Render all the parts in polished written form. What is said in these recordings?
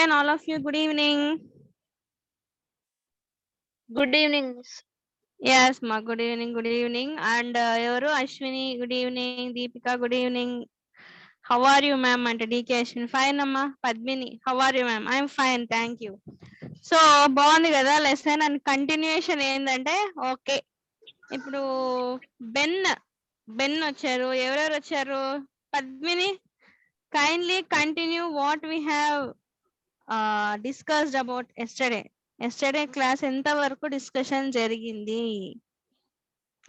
can all of you? Good evening. Good evening, miss. Yes, ma. Good evening. Good evening. And evaru Ashwini. Good evening. Deepika. Good evening. How are you, ma'am? And DK Ashwini. Fine, amma. Padmini. How are you, ma'am? I'm fine. Thank you. So బాగుంది కదా lesson and continuation ఏంటంటే okay ఇప్పుడు Ben Ben వచ్చారు. ఎవరెవరు వచ్చారు? Padmini, kindly continue what we have discussed about yesterday class ఎంత వరకు discussion జరిగింది?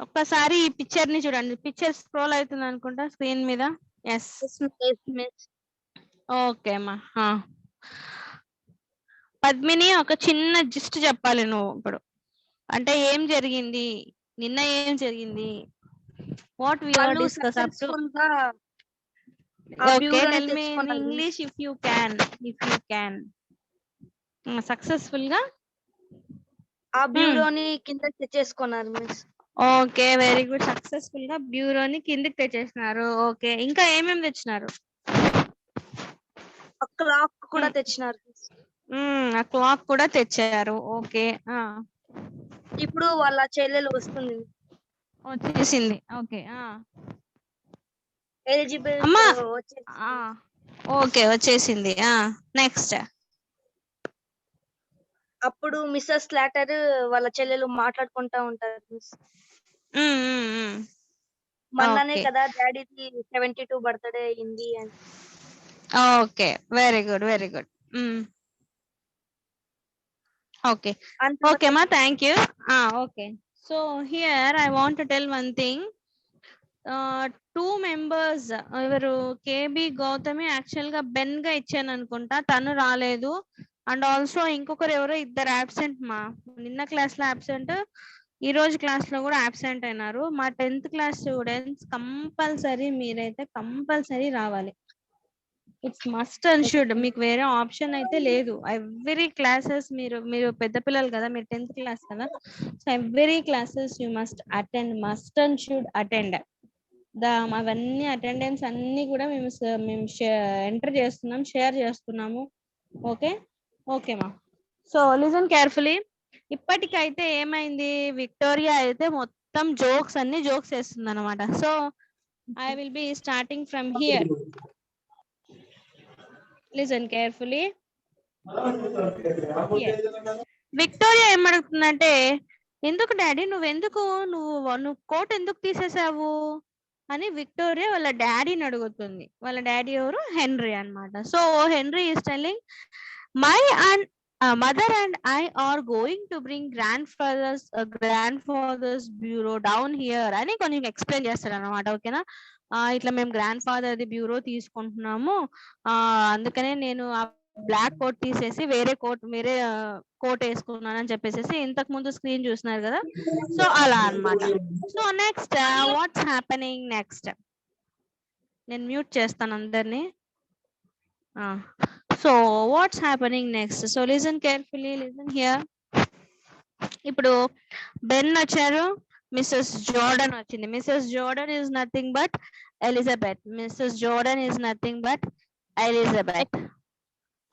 ఒక్కసారి ఈ పిక్చర్ ని చూడండి. పిక్చర్ స్క్రోల్ అవుతుంది అనుకుంటా స్క్రీన్ మీద. ఎస్, ఓకే అమ్మా. పద్మిని, ఒక చిన్న జిస్ట్ చెప్పాలి నువ్వు ఇప్పుడు. అంటే ఏం జరిగింది నిన్న, ఏం జరిగింది, what we are discuss up to. Okay, tell me in English if you can. Successful గా ఆ బ్యూరోని కింద తెచ్చేసుకున్నారు miss. Okay, very good. Successful గా బ్యూరోని కిందకి తెచ్చేసినారు. ఓకే, ఇంకా ఏమేమి తెచ్చినారు? ఆ క్లాక్ కూడా తెచ్చినారు. ఆ క్లాక్ కూడా తెచ్చారు. ఓకే, ఇప్పుడు వాళ్ళ చెల్లెలు వస్తుంది, వచ్చేసింది. ఓకే, ఎలిజిబుల్ అమ్మా. వచ్చేసి ఓకే, వచ్చేసింది. నెక్స్ట్. అప్పుడు మిస్సెస్ స్లాటర్ వాళ్ళ చెల్లెలు మాట్లాడుకుంటా ఉంటారు మిస్. మొన్ననే Okay. కదా డాడీకి 72 బర్త్డే అయింది అని. Okay, very good, very good. Okay, okay మా, thank you. Okay, so here I want to tell one thing. 2 members, ఎవరు? కేబి గౌతమి యాక్చువల్ గా బెన్ గా ఇచ్చాను అనుకుంటా, తను రాలేదు. అండ్ ఆల్సో ఇంకొకరు ఎవరో ఇద్దరు అబ్సెంట్ మా. నిన్న క్లాస్ లో అబ్సెంట్, ఈ రోజు క్లాస్ లో కూడా అబ్సెంట్ అయినారు. మా 10th క్లాస్ స్టూడెంట్స్ కంపల్సరీ మీరైతే కంపల్సరీ రావాలి. It's must and should. మీకు వేరే ఆప్షన్ అయితే లేదు. ఎవ్రీ క్లాసెస్ మీరు పెద్ద పిల్లలు కదా, మీరు 10th క్లాస్ కదా, so every classes you must attend, must and should attend. అవన్నీ అటెండెన్స్ అన్ని కూడా మేము ఎంటర్ చేస్తున్నాం, షేర్ చేస్తున్నాము. ఓకే, ఓకే మా. So listen carefully. ఇప్పటికైతే ఏమైంది, విక్టోరియా అయితే మొత్తం జోక్స్ వేస్తుంది అనమాట. So I will be starting from here. Listen carefully. Victoria ఏమడుగుతుందంటే, ఎందుకు డాడీ నువ్వు కోట్ ఎందుకు తీసేసావు అని విక్టోరియా వాళ్ళ డాడీని అడుగుతుంది. వాళ్ళ డాడీ ఎవరు? హెన్రీ అన్నమాట. So Henry is telling, my and mother and I are going to bring grandfather's bureau down here అని కొంచెం ఎక్స్ప్లెయిన్ చేస్తాడు అనమాట. ఓకేనా? ఇట్లా మేము గ్రాండ్ ఫాదర్ ది బ్యూరో తీసుకుంటున్నాము, అందుకనే నేను బ్లాక్ కోట్ తీసేసి వేరే కోట్ వేసుకున్నానని చెప్పేసి ఇంతకు ముందు స్క్రీన్ చూస్తున్నారు కదా, సో అలా అన్నమాట. So next what's happening next. నేను మ్యూట్ చేస్తాను అందరినీ. So what's happening next. So listen carefully, listen here. ఇప్పుడు బెన్ వచ్చారు, మిస్సెస్ జోర్డన్ వచ్చింది. Mrs Jordan is nothing but Elizabeth. Mrs Jordan is nothing but Elizabeth,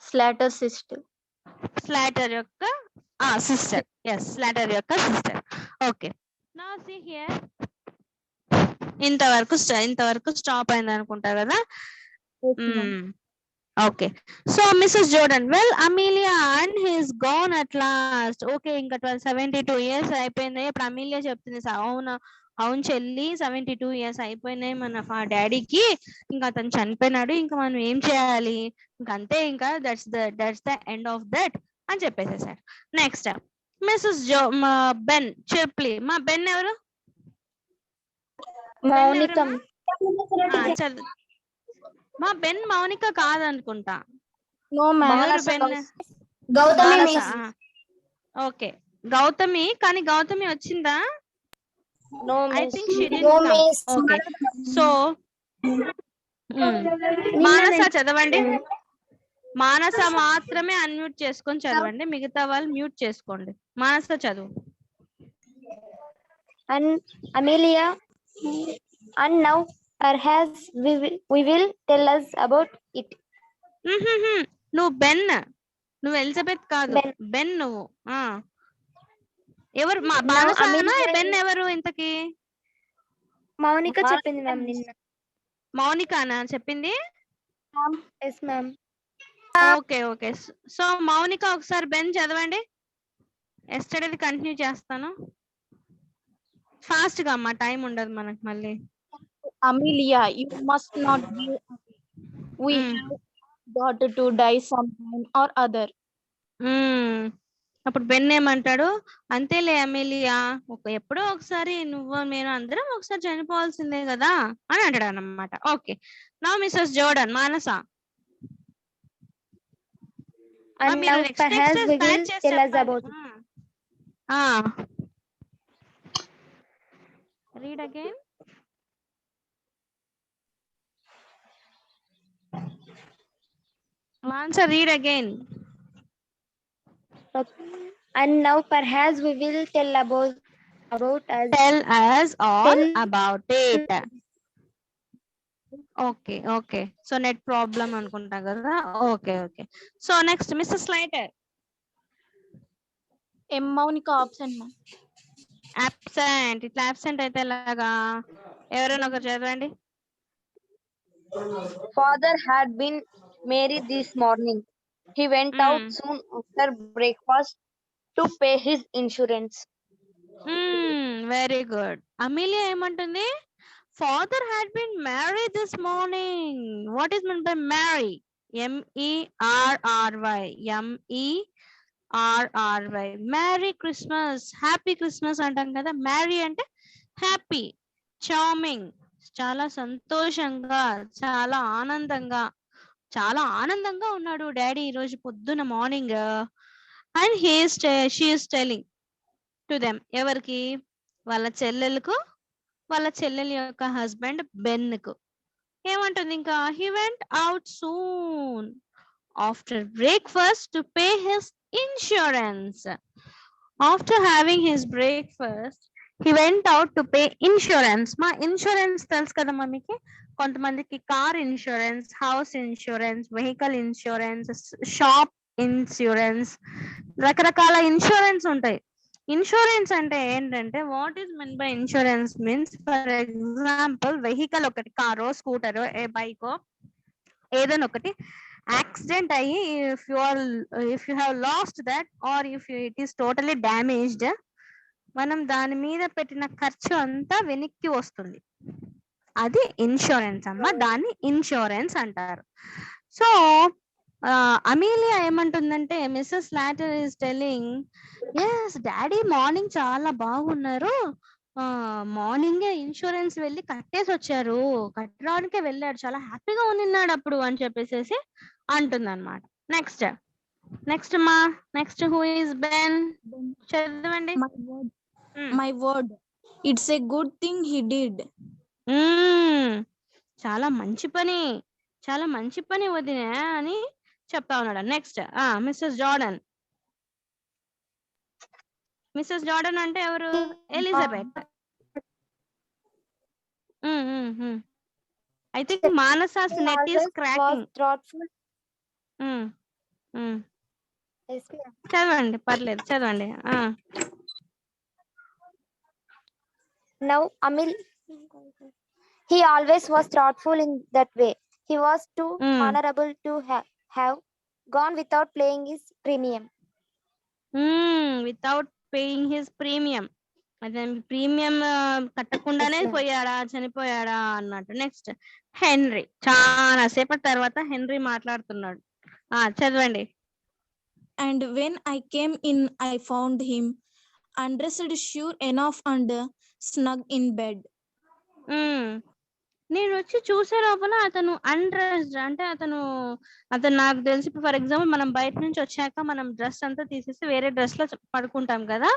Slaughter sister. Slaughter యొక్క sister. Yes, Slaughter యొక్క sister. Okay, now see here. ఇంతవరకు stop అయింది అనుకుంటా కదా. Okay, so Mrs Jordan, well Amelia and he's gone at last. Okay, ఇంకా 72 years అయిపోయింది. ఇప్పుడు Amelia చెప్తుంది, అవును చెల్లి, 72 years అయిపోయినాయి మన డాడీకి, ఇంకా అతను చనిపోయినాడు, ఇంకా మనం ఏం చేయాలి, ఇంకా అంతే, ఇంకా that's the end of that అని చెప్పేసేసారు. Next Mrs Ben. చెప్పలి మా బెన్ ఎవరు? మౌనిక. మా బెన్ మౌనిక కాదనుకుంటా. ఓకే, గౌతమి. కానీ గౌతమి వచ్చిందా? I think she didn't come. Okay, so Manasa చదవండి. మానస మాత్రమే అన్మ్యూట్ చేసుకొని చదవండి, మిగతా వాళ్ళు మ్యూట్ చేసుకోండి. మానస చదువు. Amelia and now perhaps we will tell us about it. నువ్వు బెన్ నువ్వు ఎలిజబెత్ కాదు, Ben. బెన్ నువ్వు. ఎవరు మా Now బాలసానా? Amelia బెన్ ఎవరు ఇంతకి? మౌనిక చెప్పింది మ్యామ్ నిన్న. మౌనికానా చెప్పింది? Yes ma'am. Okay okay. So Mounika ఒకసారి బెన్ చదవండి. ఎస్టర్డేది కంటిన్యూ చేస్తాను. ఫాస్ట్ గా అమ్మా, టైం ఉండదు మనకు మళ్ళీ. Amelia, you must not be happy. We have got to die sometime or other. అప్పుడు బెన్ ఏమంటాడు, అంతేలే అమేలియా, ఎప్పుడో ఒకసారి నువ్వు నేను అందరం ఒకసారి చనిపోవాల్సిందే కదా అని అంటాడు అన్నమాట. Okay, now Mrs Jordan, Manasa. And now perhaps we will tell us about it. Read again. Mansa, read again. Okay. And now perhaps we will tell about us. Tell us all about it. Okay okay. So net problem అనుకుంటా కదా. Okay okay. So next Mr Slighter. Monica absent, ma'am. Absent. ఇట్లా absent అయితే ఎలాగా? ఎవరైనా ఒకరు చదవండి. Father had been married this morning. He went out soon after breakfast to pay his insurance. Very good. Amelia ఏమంటుంది? Father had been married this morning. What is mean by marry? MERRY. MERRY. Merry Christmas, happy Christmas అంటాం కదా. Marry అంటే happy, charming, చాలా సంతోషంగా, చాలా ఆనందంగా ఉన్నాడు daddy ఈ రోజు పొద్దున morning. And she is telling to them. ఎవరికి? వాళ్ళ చెల్లెలకు, వాళ్ళ చెల్లెలి యొక్క హస్బెండ్ బెన్ కు ఏమంటుంది ఇంకా? He went out soon after breakfast to pay his insurance. After having his breakfast he went out to pay insurance. మా ఇన్సూరెన్స్ తెలుసు కదా మమ్మీకి. కొంతమందికి car insurance, house insurance, vehicle insurance, shop insurance, రకరకాల insurance ఉంటాయి. ఇన్సూరెన్స్ అంటే ఏంటంటే, what is mean by insurance means, for example vehicle ఒకటి, కారో స్కూటరో బైకో ఏదైనా ఒకటి యాక్సిడెంట్ అయ్యి if you have lost that or if it is totally damaged, మనం దాని మీద పెట్టిన ఖర్చు అంతా వెనక్కి వస్తుంది. అది ఇన్సూరెన్స్ అమ్మ, దాన్ని ఇన్సూరెన్స్ అంటారు. సో అమీలియా ఏమంటుందంటే, Mrs Slater is telling, yes daddy morning చాలా బాగున్నారు, మార్నింగే ఇన్సూరెన్స్ వెళ్ళి కట్టేసి వచ్చారు, కట్టడానికే వెళ్ళాడు, చాలా హ్యాపీగా ఉన్నాడు అప్పుడు అని చెప్పేసి అంటుంది అనమాట. నెక్స్ట్ మా నెక్స్ట్ హూ ఇస్ బెన్? చదవండి. My word, it's a good thing he did. చాలా మంచి పని వదిన అని చెప్తా ఉన్నాడు. Next Mrs Jordan. Mrs Jordan అంటే ఎవరు? Elizabeth. I think Manasa's net is cracking. చదవండి, పర్లేదు చదవండి. Now Amil, he always was thoughtful in that way. He was too honorable to have gone without paying his premium. Without paying his premium. అదే premium కట్టకుండానే పోయాడా, చనిపోయాడా అన్నట్టు. Next henry. చాలా సేపటి తర్వాత henry మాట్లాడుతున్నాడు. చదవండి. And when I came in, I found him undressed, sure enough, and snug in bed. నేను వచ్చి చూసే లోపల అతను అన్డ్రెస్డ్ అంటే అతను నాకు తెలిసి, ఫర్ ఎగ్జాంపుల్ మనం బయట నుంచి వచ్చాక మనం డ్రెస్ అంతా తీసేసి వేరే డ్రెస్ లో పడుకుంటాం కదా,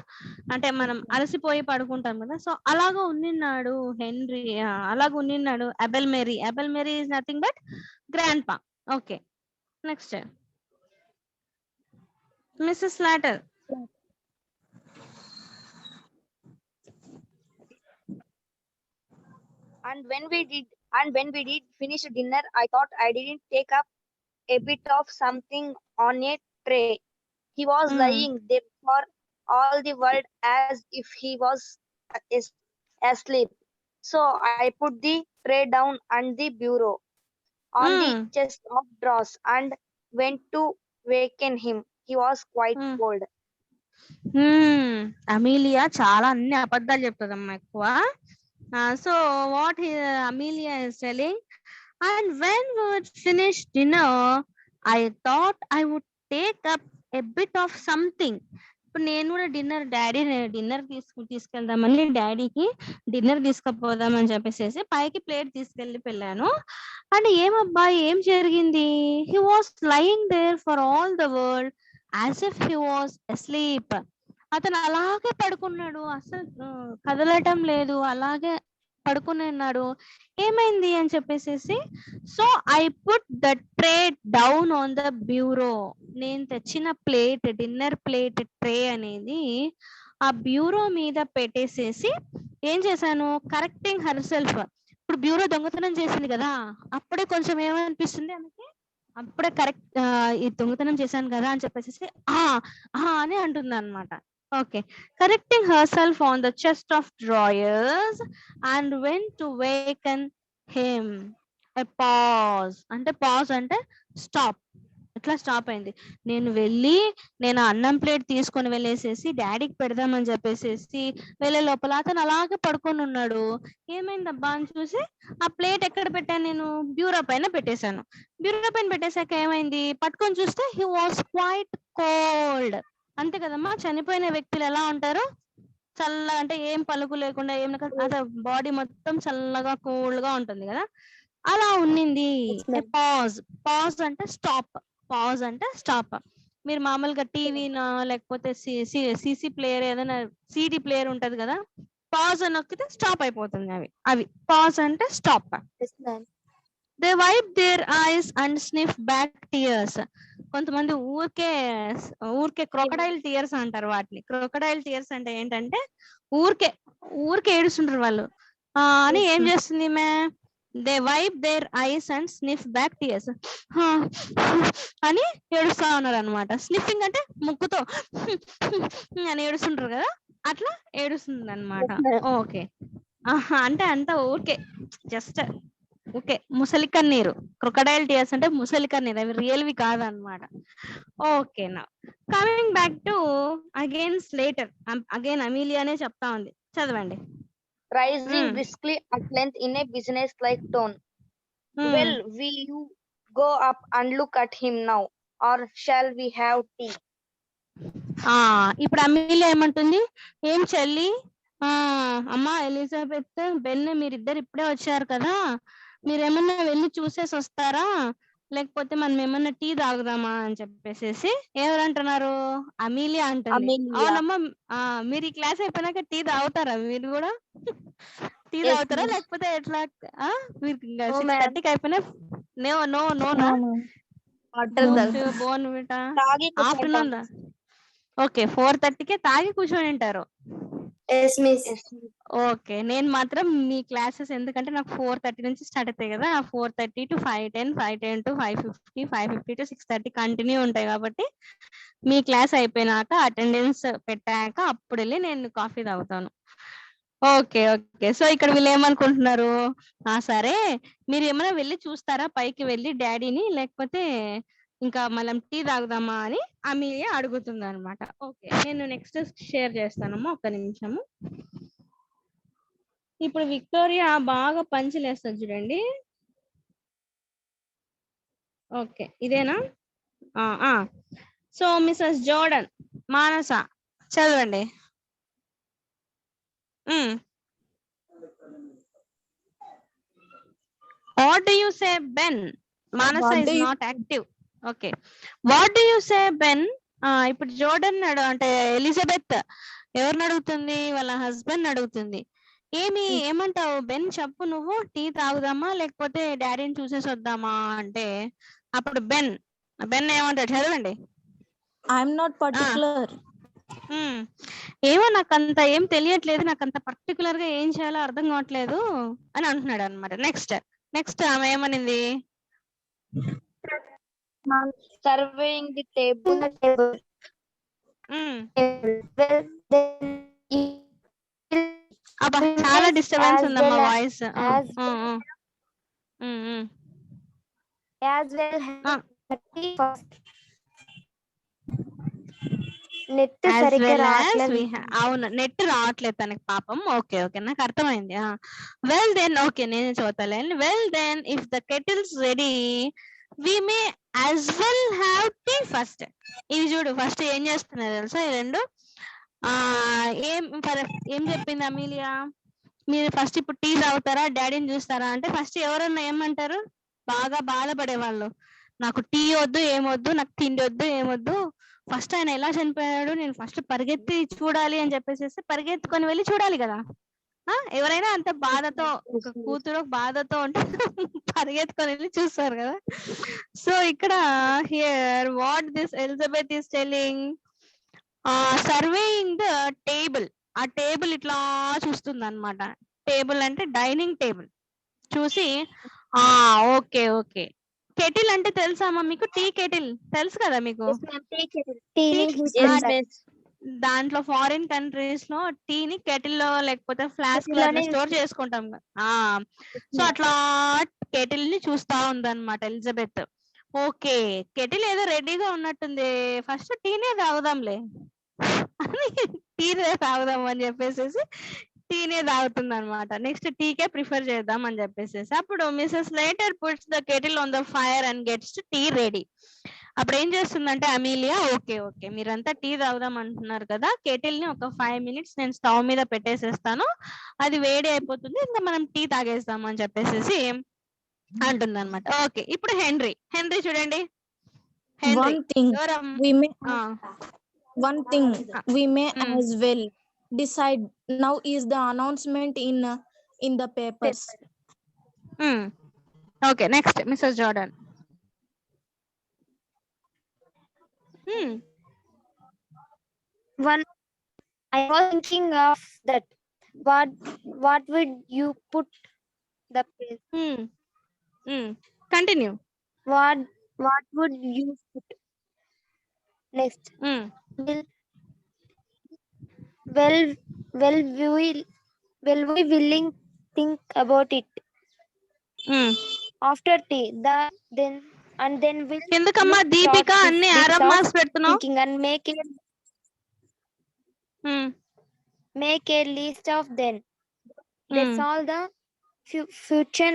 అంటే మనం అలసిపోయి పడుకుంటాం కదా. సో అలాగా ఉన్నిన్నాడు హెన్రీ, అలాగ ఉన్నిన్నాడు. Abel Mary is nothing but grandpa. Okay, next Mrs Latter. And when we did finish dinner, I thought I didn't take up a bit of something on a tray. He was lying there for all the world as if he was asleep. So I put the tray down on the bureau on the chest of drawers and went to waken him. He was quite cold. Amelia చాలా అన్ని అబద్ధాలు చెప్తుందమ్మా ఎక్కువ. So what Amelia is telling, and when we would finish dinner, I thought I would take up a bit of something. ఇప్పుడు నేను కూడా dinner తీసుకెళ్దామని డాడీకి dinner తీసుకుపోదామని చెప్పేసి పైకి ప్లేట్ తీసుకెళ్ళాను. అండ్ ఏమబ్బా ఏం జరిగింది, he was lying there for all the world as if he was asleep. అతను అలాగే పడుకున్నాడు, అసలు కదలటం లేదు, అలాగే పడుకుని ఉన్నాడు. ఏమైంది అని చెప్పేసి, so I put the tray down on the bureau. నేను తెచ్చిన ప్లేట్, డిన్నర్ ప్లేట్ ట్రే అనేది ఆ బ్యూరో మీద పెట్టేసేసి ఏం చేశాను, కరెక్టింగ్ హర్ సెల్ఫ్. ఇప్పుడు బ్యూరో దొంగతనం చేసింది కదా, అప్పుడే కొంచెం ఏమనిపిస్తుంది ఆమెకి, అప్పుడే కరెక్ట్ ఈ దొంగతనం చేశాను కదా అని చెప్పేసి అని అంటుంది అనమాట. Okay, correcting herself on the chest of drawers and went to waken him. A pause. Pause అంటే స్టాప్. ఎట్లా స్టాప్ అయింది, నేను అన్నం ప్లేట్ తీసుకొని వెళ్ళేసేసి డాడీకి పెడదామని చెప్పేసి వెళ్ళే లోపల అతను అలాగే పడుకొని ఉన్నాడు. ఏమైందబ్బా అని చూసి ఆ ప్లేట్ ఎక్కడ పెట్టాను, నేను బ్యూరో పైన పెట్టేశాను. బ్యూరో పైన పెట్టేశాక ఏమైంది, పట్టుకొని చూస్తే హీ వాస్ క్వైట్ కోల్డ్. అంతే కదమ్మా, చనిపోయిన వ్యక్తులు ఎలా ఉంటారు, చల్లగా, అంటే ఏం పలుకు లేకుండా, ఏం అదే బాడీ మొత్తం చల్లగా కోల్డ్ గా ఉంటుంది కదా, అలా ఉన్నింది. పాజ్. పాజ్ అంటే స్టాప్. పాజ్ అంటే స్టాప్. మీరు మామూలుగా టీవీనా లేకపోతే సిసి ప్లేయర్, ఏదైనా సిడి ప్లేయర్ ఉంటది కదా, పాజ్ అని నొక్కితే స్టాప్ అయిపోతుంది. అవి పాజ్ అంటే stop. They wipe their eyes and sniff back tears. కొంతమంది ఊరికే క్రొకడైల్ టీయర్స్ అంటారు వాటిని. క్రొకడైల్ టీయర్స్ అంటే ఏంటంటే ఊరికే ఏడుస్తుంటారు వాళ్ళు అని. ఏం చేస్తుంది మే, they wipe their eyes and sniff back tears అని ఏడుస్తా ఉన్నారు అనమాట. స్నిఫింగ్ అంటే ముక్కుతో అని ఏడుస్తుంటారు కదా, అట్లా ఏడుస్తుంది అనమాట. ఓకే, అంటే అంత ఊరికే జస్ట్ ఓకే, ముసలి కన్నీరు. క్రొకడైల్ టీయర్స్ అంటే ముసలి కన్నీరు, అవి రియల్వి కాదనమాట. ఓకే, నా coming back to again later, again అమీలియానే చెప్తా ఉంది, చదవండి. Rising briskly at length in a business-like tone. Well, will you go up and look at him now, or shall we have tea? ఇప్పుడు అమీలియా ఏమంటుంది, ఏం చెల్లి, అమ్మా ఎలిజబెత్, బెన్, మీరిద్దరు ఇప్పుడే వచ్చారు కదా, మీరేమన్నా వెళ్ళి చూసేసి వస్తారా, లేకపోతే మనం ఏమన్నా టీ తాగుదామా అని చెప్పేసి ఎవరంటున్నారు, అమీలియా అంటుంది. అవునమ్మా, మీరు ఈ క్లాస్ అయిపోయినాక టీ తాగుతారా, మీరు కూడా టీ తాగుతారా, లేకపోతే ఎట్లా, మీరు 6:30కి అయిపోయినా ఆఫ్టర్నూన్ ఓకే 4:30కే తాగి కూర్చొని ఉంటారు. ఓకే, నేను మాత్రం మీ క్లాసెస్ ఎందుకంటే నాకు 4:30 నుంచి స్టార్ట్ అవుతాయి కదా, 4:30 to 5:10, 5:10 to 5:50, 5:50 to 6:30 కంటిన్యూ ఉంటాయి కాబట్టి మీ క్లాస్ అయిపోయినాక అటెండెన్స్ పెట్టాక అప్పుడు వెళ్ళి నేను కాఫీ తాగుతాను. ఓకే ఓకే, సో ఇక్కడ వీళ్ళు ఏమనుకుంటున్నారు, సరే మీరు ఏమైనా వెళ్ళి చూస్తారా పైకి వెళ్ళి డాడీని, లేకపోతే ఇంకా మనం టీ తాగుదామా అని అమీలియా అడుగుతుంది అనమాట. ఓకే, నేను నెక్స్ట్ షేర్ చేస్తానమ్మా, ఒక్క నిమిషము. ఇప్పుడు విక్టోరియా బాగా పంచులేస్తుంది చూడండి. ఓకే, ఇదేనా? సో మిసెస్ జోర్డన్, మానస చదవండి. What do you say, Ben? Manasa is not active. Okay, what do you say, Ben? ఇప్పుడు జోర్డన్ అంటే ఎలిజబెత్ ఎవరిని అడుగుతుంది, వాళ్ళ హస్బెండ్ అడుగుతుంది. ఏమంటావు బెన్, చెప్పు నువ్వు, టీ తాగుదామా లేకపోతే డాడీని చూసేసి వద్దామా అంటే అప్పుడు బెన్ ఏమంటాడు, చదవండి. I'm not particular. ఏమో నాకంత ఏం తెలియట్లేదు, నాకంత పర్టికులర్ గా ఏం చేయాలో అర్థం కావట్లేదు అని అంటున్నాడు అనమాట. నెక్స్ట్ ఆమె ఏమనింది, surveying the table. Well, then అబ్బా చాలా డిస్టర్బెన్స్ ఉందమ్మా voice. as well first. Net సరిగ్గా రావట్లేదు. అవును, నెట్ రావట్లేదు తనకి పాపం. ఓకే ఓకే, నాకు అర్థమైంది. వెల్ దెన్, ఓకే నేను చదువుతాను. Well then if the kettle's ready we may as well have tea first. ఇది చూడు, ఫస్ట్ ఏం చేస్తున్నారు తెలుసా ఈ రెండు? ఏం చెప్పింది అమీలియా? మీరు ఫస్ట్ ఇప్పుడు టీ తాగుతారా, డాడీని చూస్తారా అంటే ఫస్ట్ ఎవరన్నా ఏమంటారు? బాగా బాధపడే వాళ్ళు, నాకు టీ వద్దు ఏమొద్దు, నాకు తిండి వద్దు ఏమొద్దు, ఫస్ట్ ఆయన ఎలా చనిపోయాడు నేను ఫస్ట్ పరిగెత్తి చూడాలి అని చెప్పేసి పరిగెత్తుకొని వెళ్ళి చూడాలి కదా. ఎవరైనా అంత బాధతో, ఒక కూతురు బాధతో ఉంటే పరిగెత్తుకొని వెళ్ళి చూస్తారు కదా. సో ఇక్కడ here what this Elizabeth is telling, surveying the table. ఆ టేబుల్ ఇట్లా చూస్తుంది అనమాట. టేబుల్ అంటే డైనింగ్ టేబుల్ చూసి, ఓకే ఓకే. కెటిల్ అంటే తెలుసామా మీకు? టీ కెటిల్ తెలుసు కదా మీకు? దాంట్లో ఫారిన్ కంట్రీస్ లో టీని కెటిల్ లో లేకపోతే ఫ్లాస్క్ లో స్టోర్ చేసుకుంటాం. సో అట్లా కెటిల్ ని చూస్తా ఉందన్నమాట ఎలిజబెత్. ఓకే, కెటిల్ ఏదో రెడీగా ఉన్నట్టుంది, ఫస్ట్ టీనే తాగుదాంలే టీనే తాగుదాం అని చెప్పేసి టీనే తాగుతుంది అనమాట. నెక్స్ట్ టీకే ప్రిఫర్ చేద్దాం అని చెప్పేసి అప్పుడు Mrs Slater puts the kettle on the fire and gets tea ready. అప్పుడు ఏం చేస్తుందంటే అమీలియా, ఓకే ఓకే మీరంతా టీ తాగుదాం అంటున్నారు కదా, కెటిల్ ని ఒక 5 minutes నేను స్టవ్ మీద పెట్టేసేస్తాను, అది వేడి అయిపోతుంది, ఇంకా మనం టీ తాగేస్తాం అని చెప్పేసి అంటుంది అనమాట. ఓకే, ఇప్పుడు హెన్రీ చూడండి. One thing we may as well decide now is the announcement in the papers. Okay, next Mrs. Jordan. One, I was thinking of that. What would you put the place? Continue. What would you put next? Well, we willing think about it. After tea, then we'll ఎందుకమ్మా దీపిక అన్ని Aarav marks పెడుతున్నావు? thinking and make a list of them. That's all the future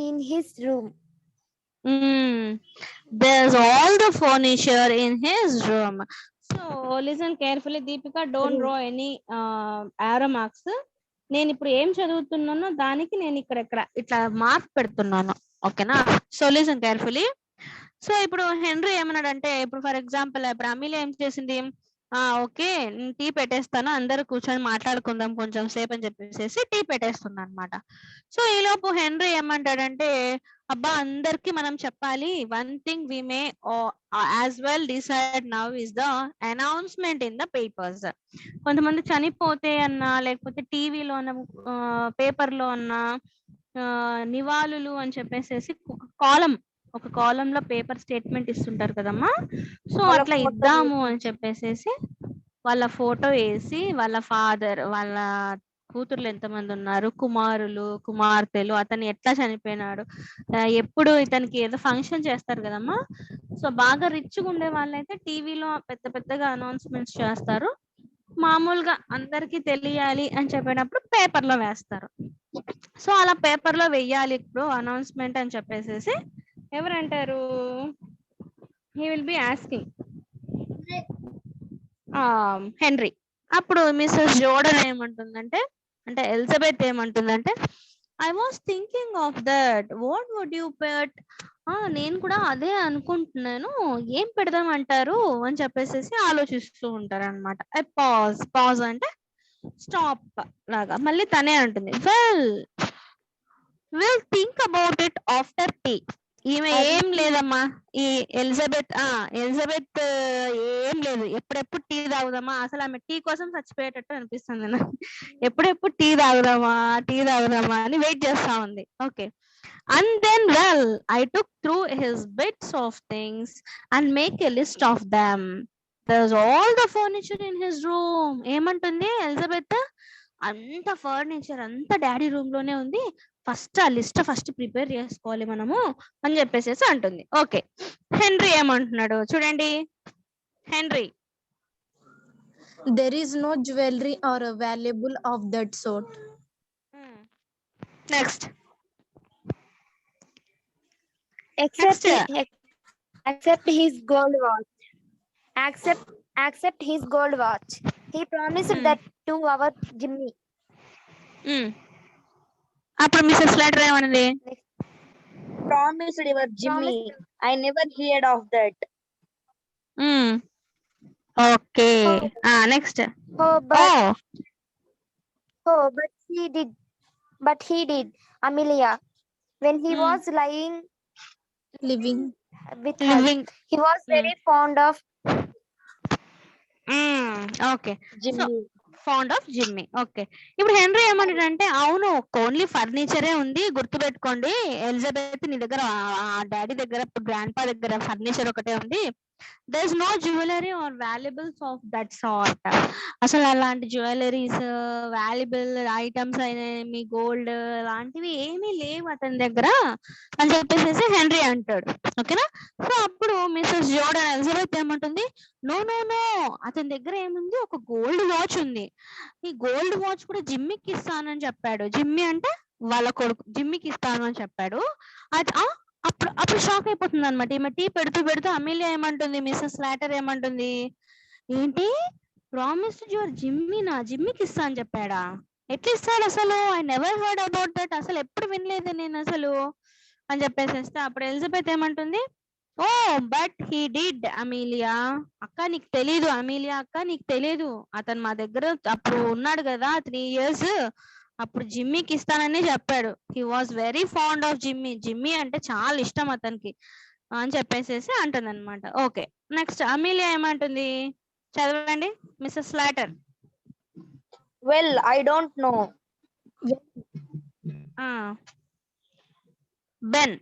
in his room. There's all the furniture in his room. So listen carefully, Deepika, don't draw any arrow marks. నేను ఇప్పుడు ఏం చదువుతున్నానో దానికి నేను ఇక్కడ ఇట్లా mark పెడుతున్నాను, ఓకేనా? So listen carefully. So ఇప్పుడు హెన్రీ ఏమన్నాడంటే, ఇప్పుడు ఫర్ ఎగ్జాంపుల్ ఇప్పుడు అమీలియా ఏం చేసింది, ఓకే టీ పెట్టేస్తాను, అందరూ కూర్చొని మాట్లాడుకుందాం కొంచెం సేపు అని చెప్పేసి టీ పెట్టేస్తుంది అనమాట. సో ఈలోపు హెన్రీ ఏమంటాడంటే, అబ్బా అందరికి మనం చెప్పాలి, one thing we may as well decide now is the announcement in the papers. కొంతమంది చనిపోతే అన్నా లేకపోతే టీవీలో అన్న పేపర్ లో అన్న నివాళులు అని చెప్పేసి ఒక కాలంలో పేపర్ స్టేట్మెంట్ ఇస్తుంటారు కదమ్మా. సో అట్లా ఇద్దాము అని చెప్పేసి వాళ్ళ ఫోటో వేసి, వాళ్ళ ఫాదర్, వాళ్ళ కూతుర్లు ఎంతమంది ఉన్నారు, కుమారులు కుమార్తెలు, అతను ఎట్లా చనిపోయినాడు, ఎప్పుడు ఇతనికి ఏదో ఫంక్షన్ చేస్తారు కదమ్మా. సో బాగా రిచ్గా ఉండే వాళ్ళైతే టీవీలో పెద్దగా అనౌన్స్మెంట్స్ చేస్తారు, మామూలుగా అందరికి తెలియాలి అని చెప్పేటప్పుడు పేపర్ లో వేస్తారు. సో అలా పేపర్ లో వెయ్యాలి ఇప్పుడు అనౌన్స్మెంట్ అని చెప్పేసి ఎవరంటారు, he will be asking Henry. అప్పుడు మిస్సెస్ జోర్డన్ ఏమంటుందంటే, అంటే ఎలిజబెత్ ఏమంటుందంటే, I was thinking of that, what would you pet, నేను కూడా అదే అనుకుంటున్నాను, ఏం పెడదామంటారు అని చెప్పేసి ఆలోచిస్తూ ఉంటారు అనమాట. పాజ్ అంటే స్టాప్ లాగా. మళ్ళీ తనే అంటుంది, well think about it after tea. ఈమె ఏం లేదమ్మా, ఈ ఎలిజబెత్ ఏం లేదు, ఎప్పుడెప్పుడు టీ తాగుదామా, అసలు ఆమె టీ కోసం చచ్చిపోయేటట్టు అనిపిస్తుంది నాకు, ఎప్పుడెప్పుడు టీ తాగుదామా అని వెయిట్ చేస్తా ఉంది. Okay, And then, well, I took through his bits of things and make a list of them. There's all the furniture in his room. ఏమంటుంది ఎలిజబెత్, అంత ఫర్నిచర్ అంత డాడీ రూమ్ లోనే ఉంది, ఫస్ట్ ఆ list first prepare చేసుకోవాలి మనము అని చెప్పేసి అంటుంది. ఓకే, హెన్రీ ఏమంటున్నాడు చూడండి. Henry, There is no jewelry or a valuable of that sort. Next Except his gold watch. Except his gold watch. He promised that to our Jimmy. అప్పుడు missus స్లైటర్ ఏమన్నది? Promised your Jimmy. I never heard of that. Okay, next. But he did, Amelia. When he was living with her, he was very fond of okay, Jimmy. Fond of Jimmy. Okay, ఇప్పుడు henry ఏమంటాడంటే, అవును only ఫర్నిచరే ఉంది, గుర్తుపెట్టుకోండి Elizabeth నీ దగ్గర daddy దగ్గర grand పా దగ్గర ఫర్నిచర్ ఒకటే ఉంది, there is no jewelry or valuables of that sort. అసలు అలాంటి జ్యువెలరీస్ వాల్యుబుల్ ఐటమ్స్ అయినా మీ గోల్డ్ లాంటివి ఏమీ లేవు అతని దగ్గర అని చెప్పేసి హెన్రీ అంటాడు. ఓకేనా? సో అప్పుడు మిస్సెస్ జోర్డన్ ఎలిజబెత్ ఏమంటుంది, నో నో నో, అతని దగ్గర ఏముంది, ఒక గోల్డ్ వాచ్ ఉంది, ఈ గోల్డ్ వాచ్ కూడా జిమ్మీకి ఇస్తానని చెప్పాడు. జిమ్మీ అంటే వాళ్ళ కొడుకు, జిమ్మీకి ఇస్తాను అని చెప్పాడు. అది అప్పుడు షాక్ అయిపోతుంది అనమాట. ఈమె టీ పెడుతూ పెడుతూ అమీలియా ఏమంటుంది, మిస్సెస్ స్లాటర్ ఏమంటుంది, ఏంటి ప్రామిస్ యువర్ జిమ్మీ, నా జిమ్మీకి ఇస్తా అని చెప్పాడా, ఎట్లా ఇస్తాడు అసలు, I never heard about that, అసలు ఎప్పుడు వినలేదు నేను అసలు అని చెప్పేసేస్తే అప్పుడు ఎలిజబెత్ ఏమంటుంది, ఓ బట్ హీ డిడ్ అమీలియా, అక్క నీకు తెలీదు, అమీలియా అక్క నీకు తెలీదు, అతను మా దగ్గర అప్పుడు ఉన్నాడు కదా 3 years, అప్పుడు జిమ్మీకి ఇస్తానని చెప్పాడు. He was very fond of Jimmy, Jimmy అంటే చాలా ఇష్టం అతనికి అని చెప్పేసేసి అంటుంది అనమాట. ఓకే, నెక్స్ట్ అమీలియా ఏమంటుంది చదవండి Mrs Slater. Well, I don't know. Ben.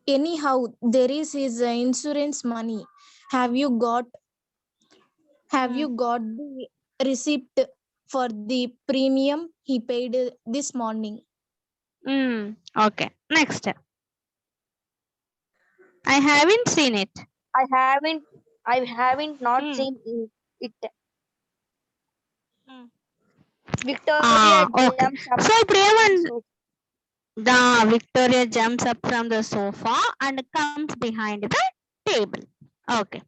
Anyhow, there is his insurance money. Have you got the receipt for the premium he paid this morning? Okay, next. I haven't seen it. I haven't not seen it. Victoria jumps up. So the Victoria jumps up from the sofa and comes behind the table. Okay,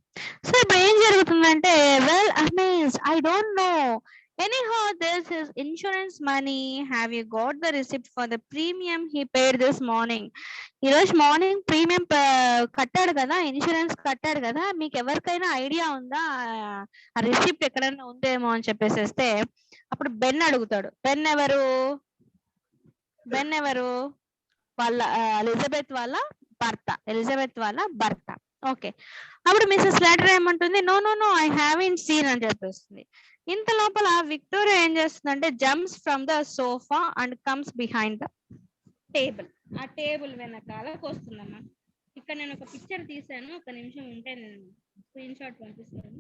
so ఇప్పుడు ఏం జరుగుతుందంటే, well amazed, I don't know, anyhow this is insurance money, have you got the receipt for the premium he paid this morning? ఈ రోజు morning premium కట్టాడు కదా, insurance కట్టాడు కదా, మీకు ఎవరికైనా ఐడియా ఉందా ఆ రిసిప్ట్ ఎక్కడైనా ఉందేమో అని చెప్పేసేస్తే అప్పుడు బెన్ అడుగుతాడు. బెన్ ఎవరు వాళ్ళ ఎలిజబెత్ వాళ్ళ భర్త. ఓకే, అప్పుడు మిస్సెస్ స్లాటర్ ఏమంటుంది, no no no I haven't seen అని చెప్పేస్తుంది. ఇంత లోపల విక్టోరియా ఏం చేస్తుందంటే, jumps from the sofa and comes behind the table. ఆ టేబుల్ వెనకాలకు వస్తుందమ్మా. ఇక్కడ నేను ఒక పిక్చర్ తీసాను, ఒక నిమిషం ఉంటే నేను స్క్రీన్ షాట్ పంపిస్తాను.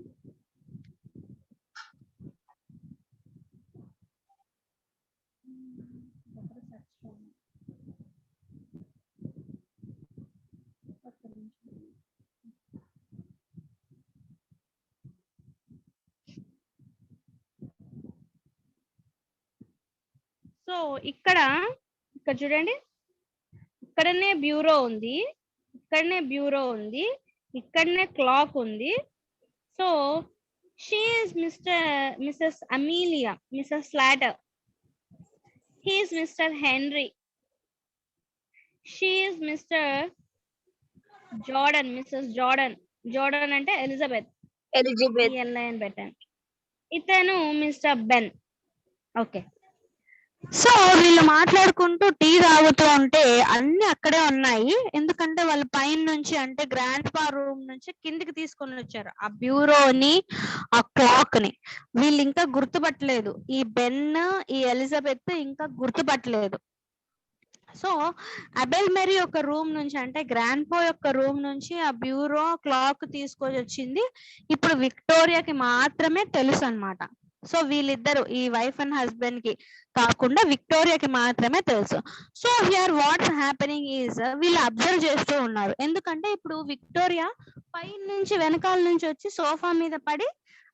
సో ఇక్కడ చూడండి, ఇక్కడనే బ్యూరో ఉంది, ఇక్కడనే క్లాక్ ఉంది. So she is Mrs Amelia, Mrs Slater. He is Mr Henry. She is Mr Jordan, Mrs Jordan అంటే ఎలిజబెత్ అని పెట్టాను. ఇతను మిస్టర్ బెన్. ఓకే, సో వీళ్ళు మాట్లాడుకుంటూ టీ తాగుతూ ఉంటే అన్ని అక్కడే ఉన్నాయి, ఎందుకంటే వాళ్ళు పైన నుంచి అంటే గ్రాండ్ పా రూమ్ నుంచి కిందికి తీసుకొని వచ్చారు ఆ బ్యూరోని, ఆ క్లాక్ ని. వీళ్ళు ఇంకా గుర్తుపట్టలేదు, ఈ బెన్ ఈ ఎలిజబెత్ ఇంకా గుర్తుపట్టలేదు. సో అబెల్ మెరీ యొక్క రూమ్ నుంచి, అంటే గ్రాండ్ పా యొక్క రూమ్ నుంచి ఆ బ్యూరో క్లాక్ తీసుకొని వచ్చింది ఇప్పుడు విక్టోరియాకి మాత్రమే తెలుసు అన్నమాట. సో వీళ్ళిద్దరు, ఈ వైఫ్ అండ్ హస్బెండ్ కి కాకుండా విక్టోరియాకి మాత్రమే తెలుసు. So here what's happening is, వీళ్ళు అబ్జర్వ్ చేస్తూ ఉన్నారు. ఎందుకంటే ఇప్పుడు విక్టోరియా పై నుంచి వెనకాల నుంచి వచ్చి సోఫా మీద పడి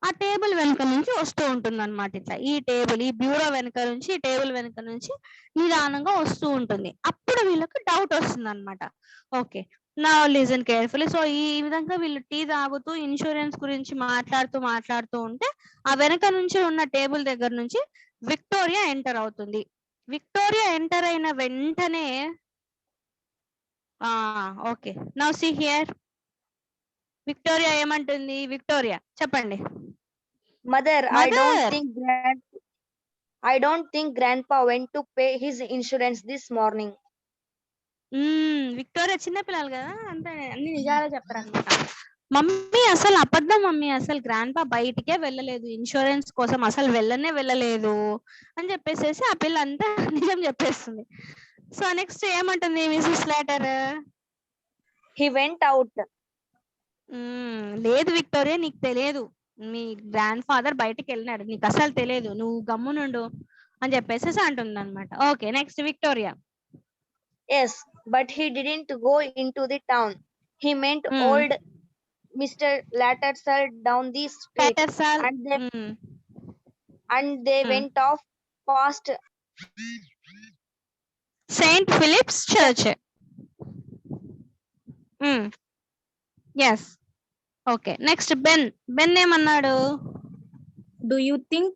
ఆ టేబుల్ వెనక నుంచి వస్తూ ఉంటుంది అనమాట. ఇట్లా ఈ టేబుల్, ఈ బ్యూరో వెనక నుంచి, ఈ టేబుల్ వెనక నుంచి నిదానంగా వస్తూ ఉంటుంది. అప్పుడు వీళ్ళకి డౌట్ వస్తుంది అనమాట. ఓకే, నా లిజన్ కేర్ఫుల్లీ. సో ఈ విధంగా వీళ్ళు టీ తాగుతూ ఇన్సూరెన్స్ గురించి మాట్లాడుతూ ఉంటే ఆ వెనక నుంచి ఉన్న టేబుల్ దగ్గర నుంచి విక్టోరియా ఎంటర్ అవుతుంది. విక్టోరియా ఎంటర్ అయిన వెంటనే okay, now see here, Victoria ఏమంటుంది? విక్టోరియా చెప్పండి. Mother, Mother. I don't think grandpa went to pay his insurance this morning. Victoria చిన్నపిల్లలు కదా, అంటే అన్ని నిజాలే చెప్తారనమాట. మమ్మీ అసలు అబద్ధం మమ్మీ, అసలు గ్రాండ్ పా బయటికే వెళ్ళలేదు, ఇన్సూరెన్స్ కోసం అసలు వెళ్ళలేదు అని చెప్పేసి ఆ పిల్ల అంతా నిజం చెప్పేస్తుంది. సో నెక్స్ట్ ఏమంటుంది Mrs Slater? He went out. లేదు విక్టోరియా, నీకు తెలియదు, మీ గ్రాండ్ ఫాదర్ బయటికి వెళ్ళినాడు, నీకు అసలు తెలియదు, నువ్వు గమ్మునుండు అని చెప్పేసి అంటుంది అనమాట. Okay, next Victoria. Yes, but he didn't go into the town. He meant old Mr. Lattersall down the street. And they went off past St. Philip's Church. Yes. Okay, next Ben. Ben ఏమన్నాడు? Do you think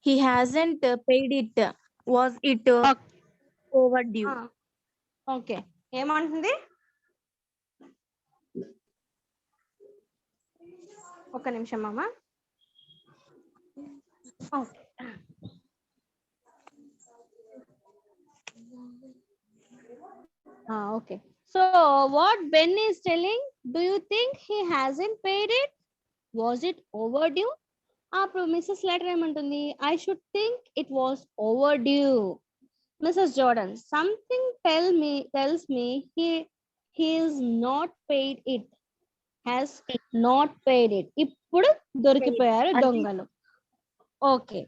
he hasn't paid it? Was it overdue? Okay, ఏమంటుంది? ఒక నిమిషం అమ్మా. Okay, okay. So what Ben is telling, do you think he hasn't paid it? Was it overdue? అప్పుడు missus letter ఏమంటుంది? I should think it was overdue. Mrs. Jordan, something tells me he is not paid it. Has not paid it. ఇప్పుడు దొరికిపోయారు దొంగలు. Okay,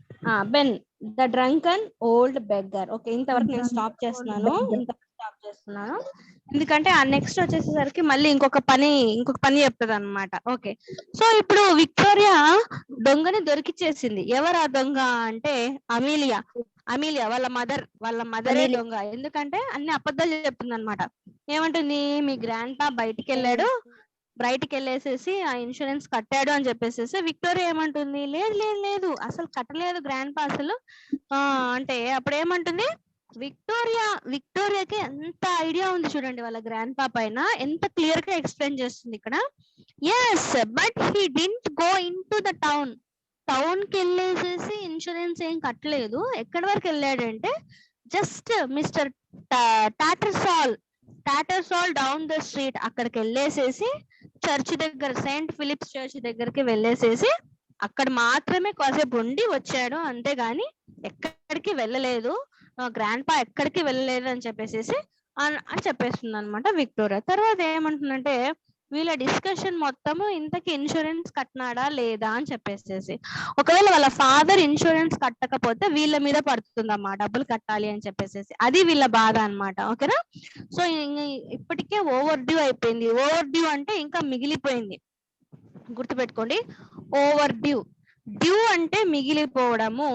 Ben the drunken old beggar. Okay, ఇంతవరకు నేను stop చేస్తున్నాను, ఎందుకంటే ఆ next వచ్చేసేసరికి మళ్ళీ ఇంకొక పని చెప్తుంది అనమాట. ఓకే, సో ఇప్పుడు విక్టోరియా దొంగని దొరికిచ్చేసింది. ఎవరు ఆ దొంగ అంటే అమీలియా వాళ్ళ మదరే దొంగ. ఎందుకంటే అన్ని అబద్ధాలు చెప్తుంది అనమాట. ఏమంటుంది? మీ గ్రాండ్ పా బయటికి వెళ్ళేసేసి ఆ ఇన్సూరెన్స్ కట్టాడు అని చెప్పేసి విక్టోరియా ఏమంటుంది? లేదు అసలు కట్టలేదు గ్రాండ్ పా అసలు. అంటే అప్పుడు ఏమంటుంది విక్టోరియాకి ఎంత ఐడియా ఉంది చూడండి వాళ్ళ గ్రాండ్ పా పైన, ఎంత క్లియర్ గా ఎక్స్ప్లెయిన్ చేస్తుంది ఇక్కడ. Yes, but he didn't go in to the town కి వెళ్ళేసేసి ఇన్సూరెన్స్ ఏం కట్టలేదు. ఎక్కడి వరకు వెళ్ళాడంటే just Mr Tattersall down the street అక్కడికి వెళ్ళేసేసి చర్చ్ దగ్గర, సెయింట్ ఫిలిప్స్ చర్చ్ దగ్గరికి వెళ్ళేసేసి అక్కడ మాత్రమే కాసేపు ఉండి వచ్చాడు, అంతేగాని ఎక్కడికి వెళ్ళలేదు, గ్రాండ్ పా ఎక్కడికి వెళ్ళలేదు అని చెప్పేసి చెప్పేస్తుంది అనమాట విక్టోరియా. తర్వాత ఏమంటుందంటే వీళ్ళ డిస్కషన్ మొత్తము ఇంతకి ఇన్సూరెన్స్ కట్టినాడా లేదా అని చెప్పేసి, ఒకవేళ వాళ్ళ ఫాదర్ ఇన్సూరెన్స్ కట్టకపోతే వీళ్ళ మీద పడుతుందమ్మా, డబ్బులు కట్టాలి అని చెప్పేసి, అది వీళ్ళ బాధ అనమాట. ఓకేనా? సో ఇప్పటికే ఓవర్ డ్యూ అయిపోయింది. ఓవర్ డ్యూ అంటే ఇంకా మిగిలిపోయింది, గుర్తుపెట్టుకోండి. ఓవర్ డ్యూ అంటే మిగిలిపోవడము,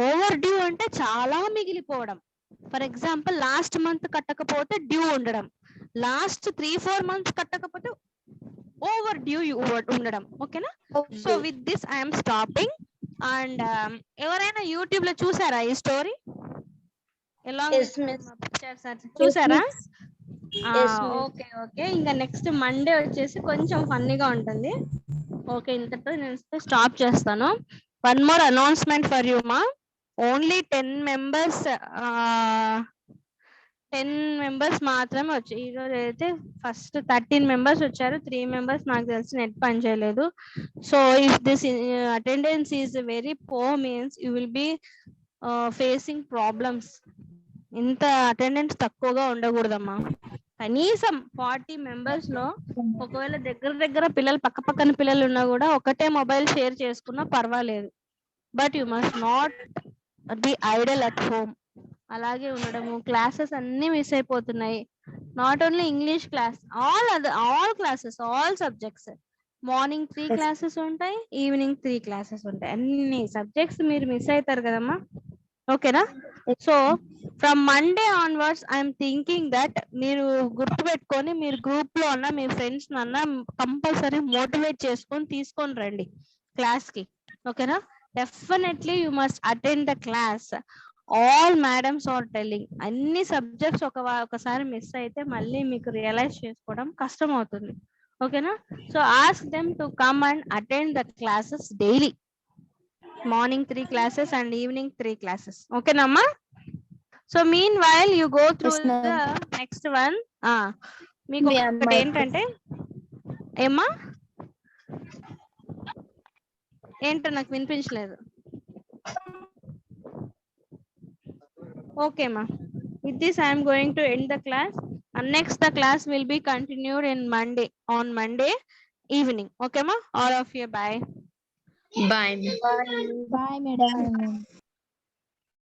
ఓవర్ డ్యూ అంటే చాలా మిగిలిపోవడం. ఫర్ ఎగ్జాంపుల్ లాస్ట్ మంత్ కట్టకపోతే డ్యూ ఉండడం, లాస్ట్ 3-4 months కట్టకపోతే ఓవర్ డ్యూ ఉండడం. ఓకేనా? So with this I'm stopping. And ఎవరైనా యూట్యూబ్ లో చూసారా ఈ స్టోరీ? చూసారా? ఓకే, ఇంకా నెక్స్ట్ మండే వచ్చేసి కొంచెం ఫన్నీగా ఉంటుంది. ఓకే, ఇంతతో నేను స్టాప్ చేస్తాను. One more announcement for you మా. ఓన్లీ 10 members మాత్రమే వచ్చాయి ఈ రోజు. అయితే ఫస్ట్ 13 members వచ్చారు, 3 members నాకు తెలిసి నెట్ పని చేయలేదు. So if this attendance is very poor means you will be facing problems. ఇంత అటెండెన్స్ తక్కువగా ఉండకూడదమ్మా. కనీసం 40 మెంబర్స్ లో ఒకవేళ దగ్గర పిల్లలు పక్క పక్కన పిల్లలు ఉన్నా కూడా ఒకటే మొబైల్ షేర్ చేసుకున్నా పర్వాలేదు. But you must not be Idol at home. అలాగే ఉండడము, క్లాసెస్ అన్ని మిస్ అయిపోతున్నాయి. Not only English class, all classes, all subjects. Morning 3 classes ఉంటాయి, ఈవినింగ్ 3 క్లాసెస్ ఉంటాయి. అన్ని సబ్జెక్ట్స్ మీరు మిస్ అవుతారు కదమ్మా. ఓకేనా? So from Monday onwards I'm thinking that మీరు గుర్తుపెట్టుకొని మీరు గ్రూప్ లో అన్న మీ ఫ్రెండ్స్ అన్న కంపల్సరీ మోటివేట్ చేసుకొని తీసుకొని రండి క్లాస్ కి. ఓకేనా? Definitely you must attend the class. All madams are telling. అన్ని సబ్జెక్ట్స్ ఒకసారి మిస్ అయితే మళ్ళీ మీకు రియలైజ్ చేసుకోవడం కష్టం అవుతుంది. ఓకేనా? So ask them to come and attend the classes daily. Morning 3 classes and evening 3 classes. Okay namma? So meanwhile you go through the next one. మీకు ఒకటి ఏంటంటే ఏమ్మా ఏంటో నాకు వినిపించలేదు. ఓకే మా, with this I am going to end the class, and next the class will be continued on Monday evening. Okay ma, all of you, bye. Bye. Bye, madam.